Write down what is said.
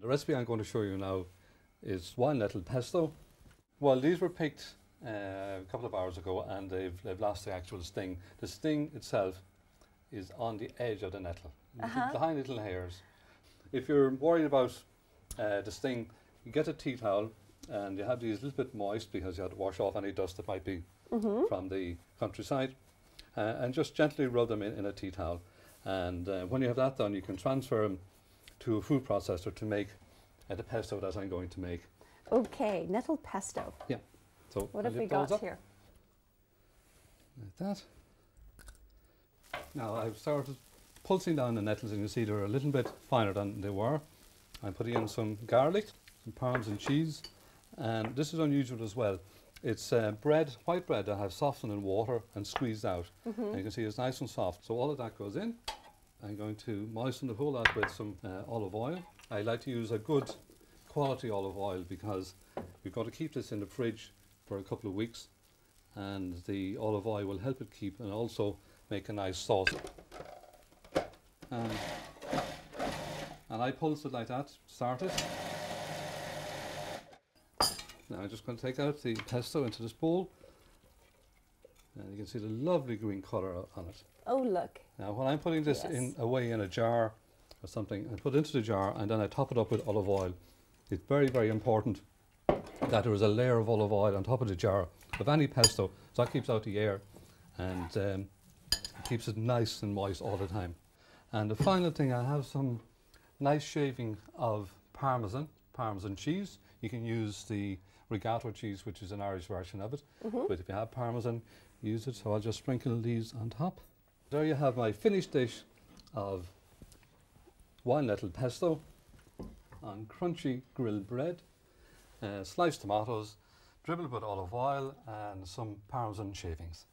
The recipe I'm going to show you now is wild nettle pesto. Well, these were picked a couple of hours ago and they've lost the actual sting. The sting itself is on the edge of the nettle, behind little hairs. If you're worried about the sting, you get a tea towel and you have these a little bit moist because you have to wash off any dust that might be from the countryside, and just gently rub them in a tea towel. And when you have that done, you can transfer them to a food processor to make the pesto that I'm going to make. Okay, nettle pesto. Yeah. So what have we got here? Like that. Now I've started pulsing down the nettles and you see they're a little bit finer than they were. I'm putting in some garlic, some Parmesan cheese, and this is unusual as well. It's bread, white bread that I've softened in water and squeezed out. And you can see it's nice and soft. So all of that goes in. I'm going to moisten the whole lot with some olive oil. I like to use a good quality olive oil because we've got to keep this in the fridge for a couple of weeks, and the olive oil will help it keep and also make a nice sauce. And I pulse it like that, start it. Now I'm just going to take out the pesto into this bowl, and you can see the lovely green colour on it. Oh, look. Now when I'm putting this away in a jar or something, I put it into the jar and then I top it up with olive oil. It's very, very important that there is a layer of olive oil on top of the jar of any pesto, so that keeps out the air and it keeps it nice and moist all the time. And the final thing, I have some nice shaving of Parmesan cheese. You can use the rigatto cheese, which is an Irish version of it, but if you have Parmesan, use it. So I'll just sprinkle these on top. There you have my finished dish of wild nettle pesto on crunchy grilled bread, sliced tomatoes, dribbled with olive oil and some Parmesan shavings.